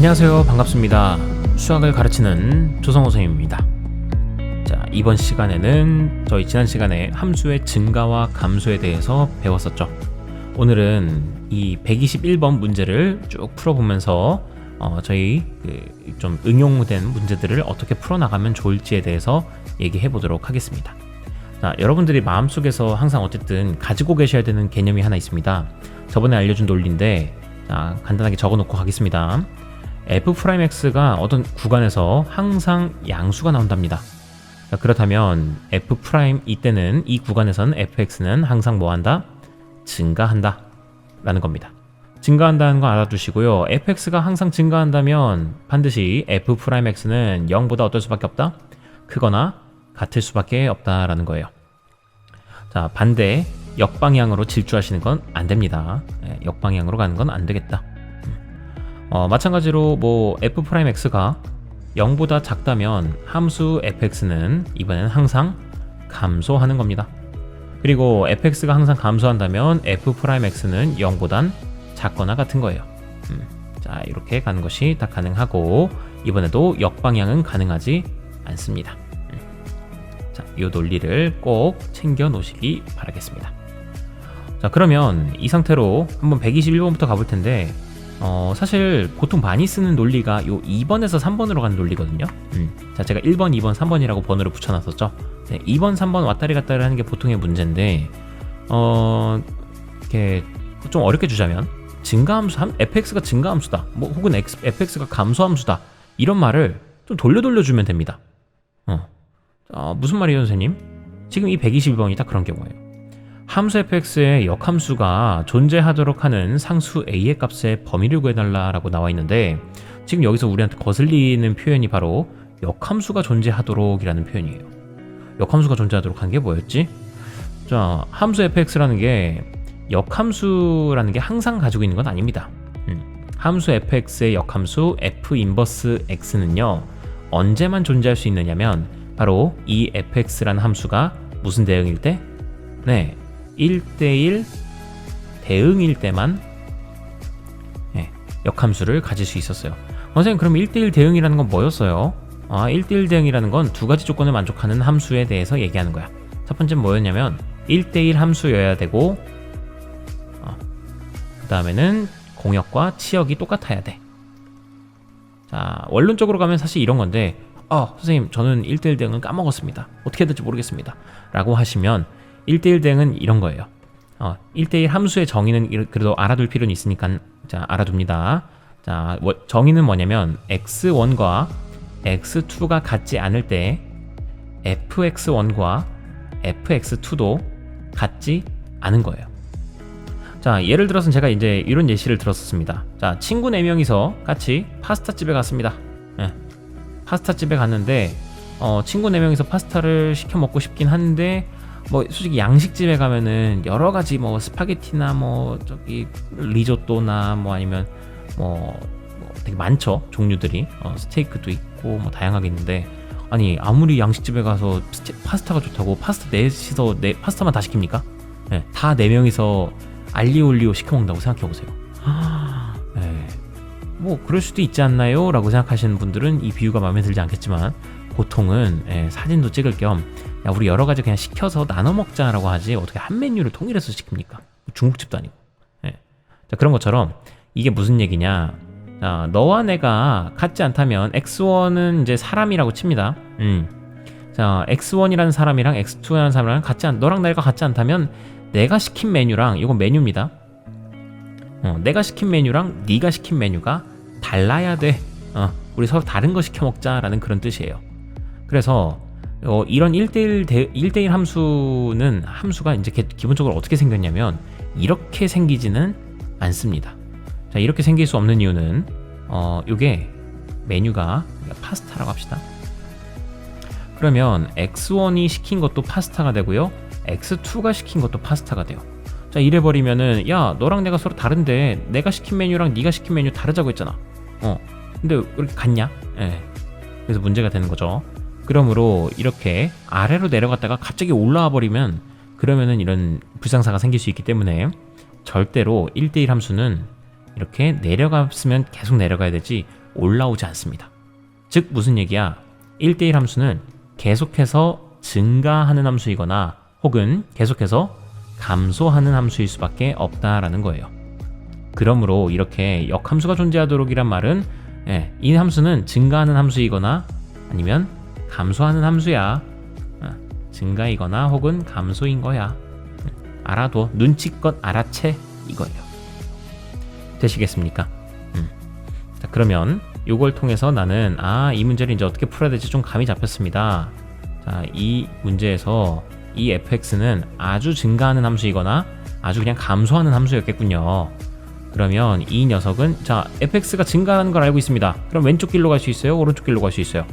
안녕하세요. 반갑습니다. 수학을 가르치는 조성호 선생님입니다. 자, 이번 시간에는 저희 지난 시간에 함수의 증가와 감소에 대해서 배웠었죠. 오늘은 이 121번 문제를 쭉 풀어보면서 저희 좀 응용된 문제들을 어떻게 풀어나가면 좋을지에 대해서 얘기해 보도록 하겠습니다. 자, 여러분들이 마음속에서 항상 어쨌든 가지고 계셔야 되는 개념이 하나 있습니다. 저번에 알려준 논리인데, 자, 간단하게 적어놓고 가겠습니다. f'x가 어떤 구간에서 항상 양수가 나온답니다. 자, 그렇다면 f' 이때는 이 구간에서는 fx는 항상 뭐한다? 증가한다 라는 겁니다. 증가한다는 거 알아두시고요. fx가 항상 증가한다면 반드시 f'x는 0보다 어떨 수밖에 없다? 크거나 같을 수밖에 없다라는 거예요. 자, 반대 역방향으로 질주하시는 건 안 됩니다. 역방향으로 가는 건 안 되겠다. 마찬가지로 뭐 f'x가 0보다 작다면 함수 fx는 이번에는 항상 감소하는 겁니다. 그리고 fx가 항상 감소한다면 f'x는 0보단 작거나 같은 거예요. 자, 이렇게 가는 것이 다 가능하고, 이번에도 역방향은 가능하지 않습니다. 자, 이 논리를 꼭 챙겨 놓으시기 바라겠습니다. 자, 그러면 이 상태로 한번 121번부터 가볼 텐데, 사실 보통 많이 쓰는 논리가 요 2번에서 3번으로 가는 논리거든요. 자, 제가 1번, 2번, 3번이라고 번호를 붙여놨었죠. 네, 2번, 3번 왔다리 갔다리 하는 게 보통의 문제인데, 이렇게 좀 어렵게 주자면, 증가함수, fx가 증가함수다, 뭐 혹은 fx가 감소함수다, 이런 말을 좀 돌려 주면 됩니다. 무슨 말이에요, 선생님? 지금 이 121번이 딱 그런 경우예요. 함수 fx의 역함수가 존재하도록 하는 상수 a의 값의 범위를 구해달라고 나와 있는데, 지금 여기서 우리한테 거슬리는 표현이 바로 역함수가 존재하도록 이라는 표현이에요. 역함수가 존재하도록 한 게 뭐였지? 자, 함수 fx라는 게 역함수라는 게 항상 가지고 있는 건 아닙니다. 함수 fx의 역함수 f 인버스 x는요, 언제만 존재할 수 있느냐면 바로 이 fx라는 함수가 무슨 대응일 때? 네, 1대1 대응일 때만 역함수를 가질 수 있었어요. 선생님, 그럼 1대1 대응이라는 건 뭐였어요? 1대1 대응이라는 건 두 가지 조건을 만족하는 함수에 대해서 얘기하는 거야. 첫 번째는 뭐였냐면 1대1 함수여야 되고, 그 다음에는 공역과 치역이 똑같아야 돼. 자, 원론적으로 가면 사실 이런 건데, 선생님, 저는 1대1 대응은 까먹었습니다. 어떻게 해야 될지 모르겠습니다. 라고 하시면 1대1 대응은 이런 거예요. 1대1 함수의 정의는 그래도 알아둘 필요는 있으니까, 자, 알아둡니다. 자, 정의는 뭐냐면 x1과 x2가 같지 않을 때 fx1과 fx2도 같지 않은 거예요. 자, 예를 들어서 제가 이제 이런 예시를 들었습니다. 자, 친구 4명이서 같이 파스타집에 갔습니다. 파스타집에 갔는데 친구 4명이서 파스타를 시켜 먹고 싶긴 한데, 뭐 솔직히 양식집에 가면은 여러 가지 뭐 스파게티나 뭐 저기 리조또나 뭐 아니면 뭐 되게 많죠, 종류들이. 스테이크도 있고 뭐 다양하게 있는데, 아니 아무리 양식집에 가서 파스타가 좋다고 파스타 넷이서 파스타만 다 시킵니까? 다 4명이서 알리올리오 시켜 먹는다고 생각해 보세요. 뭐 그럴 수도 있지 않나요? 라고 생각하시는 분들은 이 비유가 마음에 들지 않겠지만, 보통은 사진도 찍을 겸 우리 여러 가지 그냥 시켜서 나눠 먹자라고 하지, 어떻게 한 메뉴를 통일해서 시킵니까? 중국집도 아니고. 자, 그런 것처럼 이게 무슨 얘기냐? 자, 너와 내가 같지 않다면 x1은 이제 사람이라고 칩니다. 자, x1이라는 사람이랑 x2라는 사람이랑 너랑 내가 같지 않다면 내가 시킨 메뉴랑, 이건 메뉴입니다. 내가 시킨 메뉴랑 네가 시킨 메뉴가 달라야 돼. 우리 서로 다른 거 시켜 먹자라는 그런 뜻이에요. 그래서 이런 1대1 함수가 이제 기본적으로 어떻게 생겼냐면 이렇게 생기지는 않습니다. 자, 이렇게 생길 수 없는 이유는 요게 메뉴가 파스타라고 합시다. 그러면 x1이 시킨 것도 파스타가 되고요, x2가 시킨 것도 파스타가 돼요. 자, 이래버리면은, 야, 너랑 내가 서로 다른데 내가 시킨 메뉴랑 네가 시킨 메뉴 다르자고 했잖아. 근데 왜 이렇게 같냐? 그래서 문제가 되는 거죠. 그러므로 이렇게 아래로 내려갔다가 갑자기 올라와 버리면, 그러면은 이런 불상사가 생길 수 있기 때문에 절대로 1대1 함수는 이렇게 내려갔으면 계속 내려가야 되지, 올라오지 않습니다. 즉 무슨 얘기야? 1대1 함수는 계속해서 증가하는 함수이거나 혹은 계속해서 감소하는 함수일 수밖에 없다라는 거예요. 그러므로 이렇게 역함수가 존재하도록이란 말은 이 함수는 증가하는 함수이거나 아니면 감소하는 함수야. 증가이거나 혹은 감소인 거야. 알아도 눈치껏 알아채 이거예요. 되시겠습니까? 자, 그러면 이걸 통해서 나는 이 문제를 이제 어떻게 풀어야 될지 좀 감이 잡혔습니다. 자, 이 문제에서 이 fx는 아주 증가하는 함수이거나 아주 그냥 감소하는 함수였겠군요. 그러면 이 녀석은 자 fx가 증가하는 걸 알고 있습니다. 그럼 왼쪽 길로 갈 수 있어요? 오른쪽 길로 갈 수 있어요?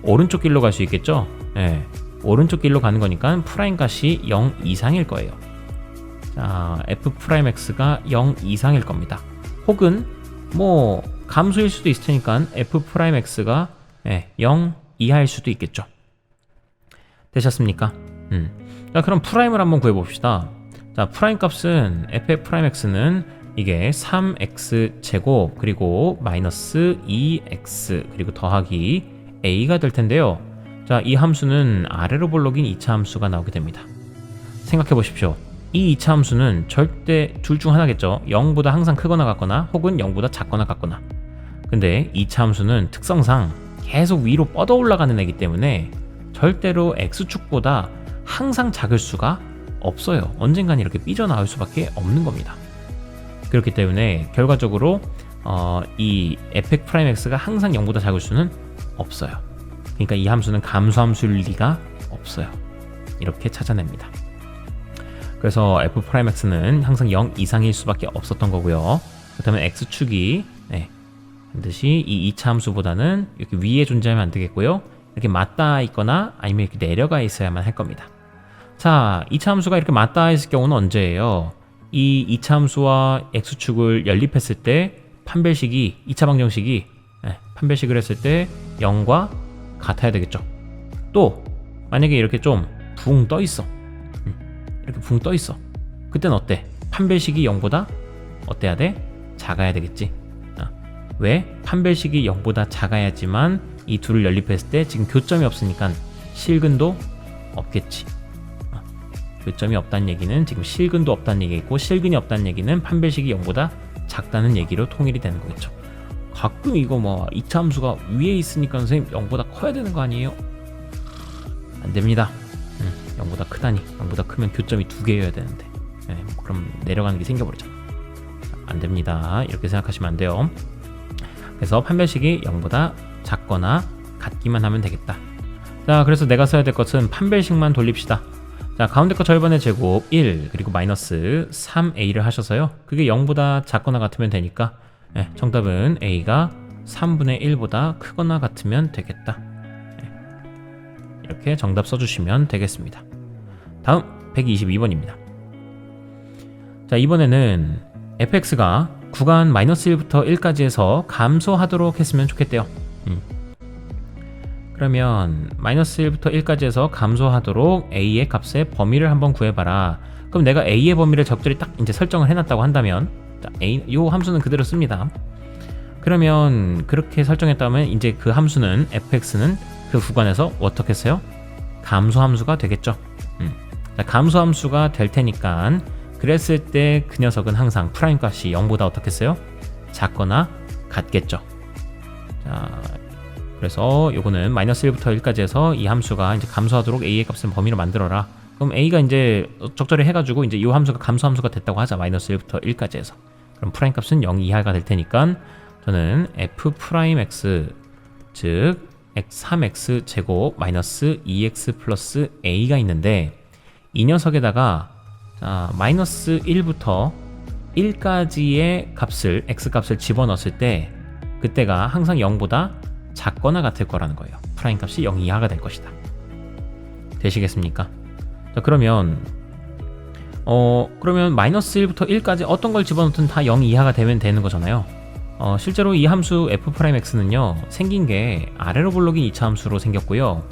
오른쪽 길로 갈 수 있겠죠? 네, 오른쪽 길로 가는 거니까 프라임 값이 0 이상일 거예요. 자, f'x가 0 이상일 겁니다. 혹은 뭐 감소일 수도 있을 테니까 f'x가 0 이하일 수도 있겠죠. 되셨습니까? 자, 그럼 프라임을 한번 구해봅시다. 자, 프라임 값은 f'x는 이게 3x 제곱 그리고 마이너스 2x 그리고 더하기 a가 될 텐데요. 자, 이 함수는 아래로 볼록인 2차 함수가 나오게 됩니다. 생각해 보십시오. 이 2차 함수는 절대 둘 중 하나겠죠. 0보다 항상 크거나 같거나 혹은 0보다 작거나 같거나. 근데 2차 함수는 특성상 계속 위로 뻗어 올라가는 애기 때문에 절대로 x축보다 항상 작을 수가 없어요. 언젠간 이렇게 삐져나올 수밖에 없는 겁니다. 그렇기 때문에 결과적으로 이 f'x가 항상 0보다 작을 수는 없어요. 그러니까 이 함수는 감소함수일 리가 없어요. 이렇게 찾아냅니다. 그래서 f'x는 항상 0 이상일 수밖에 없었던 거고요. 그렇다면 x축이 반드시 이 2차 함수보다는 이렇게 위에 존재하면 안 되겠고요. 이렇게 맞닿아 있거나 아니면 이렇게 내려가 있어야만 할 겁니다. 자, 2차 함수가 이렇게 맞닿아 있을 경우는 언제예요? 이 2차 함수와 x축을 연립했을 때 판별식이 2차 방정식이 판별식을 했을 때 0과 같아야 되겠죠. 또 만약에 이렇게 좀 붕 떠 있어. 이렇게 붕 떠 있어. 그땐 어때? 판별식이 0보다 어때야 돼? 작아야 되겠지. 왜? 판별식이 0보다 작아야지만 이 둘을 연립했을 때 지금 교점이 없으니까 실근도 없겠지. 교점이 없다는 얘기는 지금 실근도 없다는 얘기고 실근이 없다는 얘기는 판별식이 0보다 작다는 얘기로 통일이 되는 거겠죠. 가끔 이거 뭐 2차 함수가 위에 있으니까 선생님 0보다 커야 되는 거 아니에요? 안 됩니다. 0보다 크다니. 0보다 크면 교점이 2개여야 되는데 그럼 내려가는 게 생겨버리잖아. 안 됩니다. 이렇게 생각하시면 안 돼요. 그래서 판별식이 0보다 작거나 같기만 하면 되겠다. 자, 그래서 내가 써야 될 것은 판별식만 돌립시다. 자, 가운데 거 절반의 제곱 1 그리고 마이너스 3a를 하셔서요. 그게 0보다 작거나 같으면 되니까 정답은 a가 3분의 1보다 크거나 같으면 되겠다. 이렇게 정답 써주시면 되겠습니다. 다음 122번입니다. 자, 이번에는 fx가 구간 마이너스 1부터 1까지 해서 감소하도록 했으면 좋겠대요. 그러면 마이너스 1부터 1까지 해서 감소하도록 a의 값의 범위를 한번 구해봐라. 그럼 내가 a의 범위를 적절히 딱 이제 설정을 해놨다고 한다면 이 함수는 그대로 씁니다. 그러면 그렇게 설정했다면 이제 그 함수는 fx는 그 구간에서 어떻게 했어요? 감소함수가 되겠죠. 자, 감소함수가 될 테니까 그랬을 때 그 녀석은 항상 프라임 값이 0보다 어떻게 했어요? 작거나 같겠죠. 자, 그래서 요거는 마이너스 1부터 1까지 해서 이 함수가 이제 감소하도록 a의 값을 범위로 만들어라. 그럼 a가 이제 적절히 해가지고 이제 이 함수가 감소함수가 됐다고 하자. 마이너스 1부터 1까지 해서. 그럼 프라임 값은 0 이하가 될 테니까 저는 f'x 즉 3x 제곱 마이너스 2x 플러스 a가 있는데 이 녀석에다가 마이너스 1부터 1까지의 값을 x 값을 집어넣었을 때 그때가 항상 0보다 작거나 같을 거라는 거예요. 프라임 값이 0 이하가 될 것이다. 되시겠습니까? 자, 그러면 마이너스 1부터 1까지 어떤 걸 집어넣든 다 0 이하가 되면 되는 거잖아요. 실제로 이 함수 f'x는요 생긴 게 아래로 볼록인 2차 함수로 생겼고요.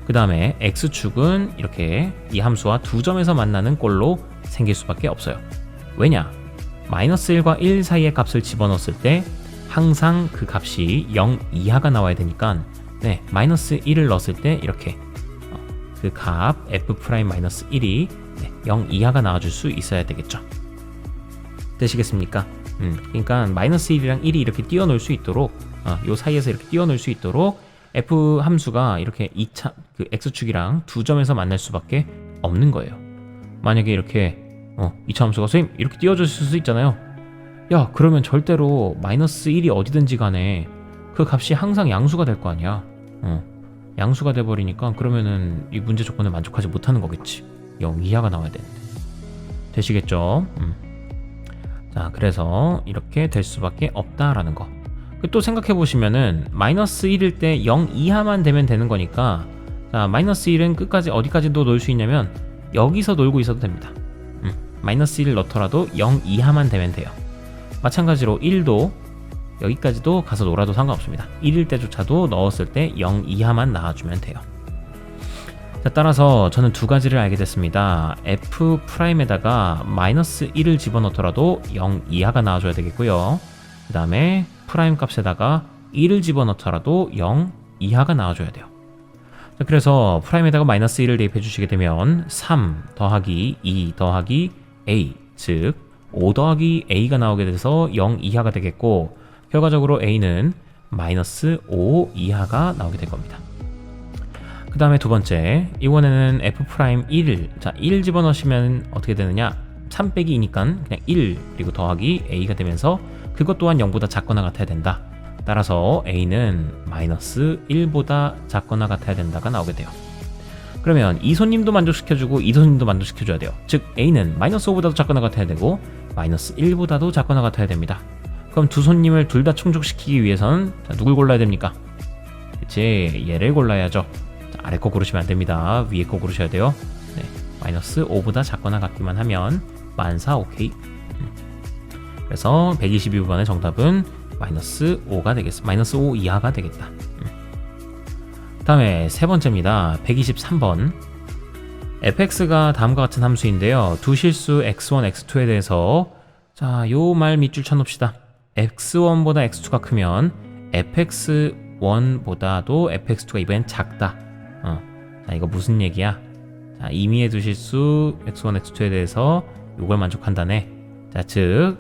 그 다음에 x축은 이렇게 이 함수와 두 점에서 만나는 꼴로 생길 수밖에 없어요. 왜냐? 마이너스 1과 1 사이의 값을 집어넣었을 때 항상 그 값이 0 이하가 나와야 되니까 네, 마이너스 1을 넣었을 때 이렇게 그 값 f'-1이 0 이하가 나와줄 수 있어야 되겠죠. 되시겠습니까? 그러니까 마이너스 1이랑 1이 이렇게 띄워놓을 수 있도록 요 사이에서 이렇게 띄워놓을 수 있도록 f 함수가 이렇게 2차 그 x축이랑 두 점에서 만날 수밖에 없는 거예요. 만약에 이렇게 2차 함수가 선생님 이렇게 띄워줄 수 있잖아요. 야, 그러면 절대로 마이너스 1이 어디든지 간에 그 값이 항상 양수가 될 거 아니야. 양수가 돼버리니까 그러면은 이 문제 조건을 만족하지 못하는 거겠지. 0 이하가 나와야 되는데. 되시겠죠? 자, 그래서 이렇게 될 수밖에 없다라는 거. 또 생각해 보시면은 마이너스 1일 때 0 이하만 되면 되는 거니까, 자, 마이너스 1은 끝까지 어디까지도 놓을 수 있냐면 여기서 놀고 있어도 됩니다. 마이너스 1을 넣더라도 0 이하만 되면 돼요. 마찬가지로 1도 여기까지도 가서 놀아도 상관없습니다. 1일 때조차도 넣었을 때 0 이하만 나와주면 돼요. 자, 따라서 저는 두 가지를 알게 됐습니다. f'에다가 마이너스 1을 집어넣더라도 0 이하가 나와줘야 되겠고요. 그 다음에 프라임 값에다가 1을 집어넣더라도 0 이하가 나와줘야 돼요. 자, 그래서 프라임에다가 마이너스 1을 대입해 주시게 되면 3 더하기 2 더하기 a, 즉 5 더하기 a가 나오게 돼서 0 이하가 되겠고, 결과적으로 a는 마이너스 5 이하가 나오게 될 겁니다. 그 다음에 두 번째, 이번에는 f'1을, 자, 1 집어넣으시면 어떻게 되느냐, 3 빼기 2니까 그냥 1 그리고 더하기 a가 되면서 그것 또한 0보다 작거나 같아야 된다. 따라서 a는 마이너스 1보다 작거나 같아야 된다가 나오게 돼요. 그러면 이 손님도 만족시켜주고 이 손님도 만족시켜줘야 돼요. 즉 a는 마이너스 5보다도 작거나 같아야 되고 마이너스 1보다도 작거나 같아야 됩니다. 그럼 두 손님을 둘 다 충족시키기 위해서는 누굴 골라야 됩니까? 그치, 얘를 골라야죠. 자, 아래 거 고르시면 안 됩니다. 위에 거 고르셔야 돼요. 네, 마이너스 5보다 작거나 같기만 하면 만사 오케이. 그래서 122번의 정답은 마이너스 5가 되겠습니다. 마이너스 5 이하가 되겠다. 다음에 세 번째입니다. 123번. fx가 다음과 같은 함수인데요. 두 실수 x1, x2에 대해서, 자, 요 말 밑줄 쳐놓읍시다. x1보다 x2가 크면 fx1보다도 fx2가 이번엔 작다. 자, 이거 무슨 얘기야? 자, 임의의 두 실수 x1, x2에 대해서 요걸 만족한다네. 자, 즉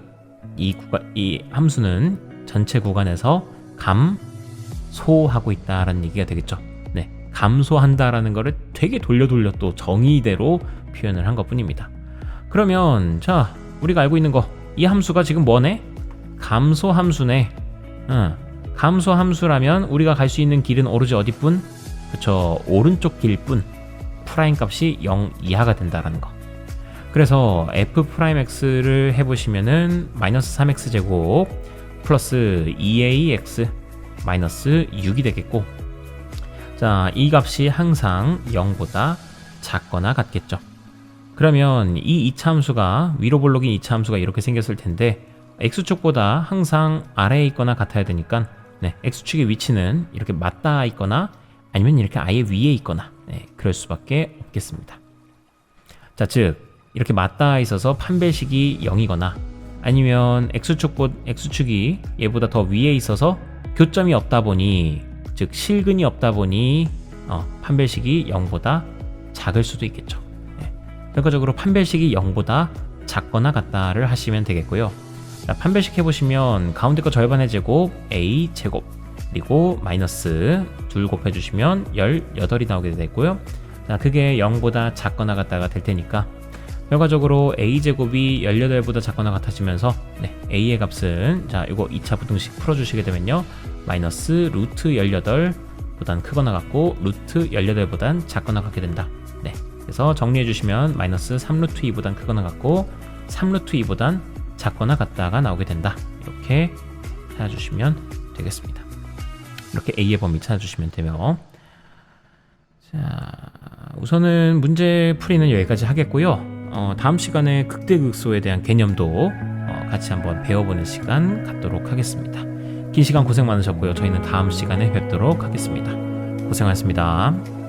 이 함수는 전체 구간에서 감소하고 있다라는 얘기가 되겠죠. 네, 감소한다라는 거를 되게 돌려 또 정의대로 표현을 한 것뿐입니다. 그러면 자, 우리가 알고 있는 거, 이 함수가 지금 뭐네? 감소함수네. 감소함수라면 우리가 갈 수 있는 길은 오로지 어디뿐? 그쵸, 오른쪽 길뿐. 프라임 값이 0 이하가 된다라는 거. 그래서 f'x를 해보시면은 마이너스 3x 제곱 플러스 2ax 마이너스 6이 되겠고, 자, 이 값이 항상 0보다 작거나 같겠죠. 그러면 이 2차 함수가, 위로 볼록인 2차 함수가 이렇게 생겼을 텐데 x축보다 항상 아래에 있거나 같아야 되니까, 네, x축의 위치는 이렇게 맞닿아 있거나 아니면 이렇게 아예 위에 있거나, 네, 그럴 수밖에 없겠습니다. 자, 즉 이렇게 맞닿아 있어서 판별식이 0이거나 아니면 x축이 얘보다 더 위에 있어서 교점이 없다 보니, 즉 실근이 없다 보니 판별식이 0보다 작을 수도 있겠죠. 네. 결과적으로 판별식이 0보다 작거나 같다를 하시면 되겠고요. 자, 판별식 해보시면 가운데 거 절반의 제곱 a 제곱 그리고 마이너스 2 곱해주시면 18이 나오게 되고요. 자, 그게 0보다 작거나 같다가 될 테니까 결과적으로 a제곱이 18보다 작거나 같아지면서, 네, a의 값은, 자, 이거 2차 부등식 풀어주시게 되면요, 마이너스 루트 18보단 크거나 같고 루트 18보단 작거나 같게 된다. 네, 그래서 정리해주시면 마이너스 3루트 2보단 크거나 같고 3루트 2보단 작거나 같다가 나오게 된다. 이렇게 찾아주시면 되겠습니다. 이렇게 a의 범위 찾아주시면 되며, 자, 우선은 문제 풀이는 여기까지 하겠고요. 다음 시간에 극대극소에 대한 개념도 같이 한번 배워보는 시간 갖도록 하겠습니다. 긴 시간 고생 많으셨고요. 저희는 다음 시간에 뵙도록 하겠습니다. 고생하셨습니다.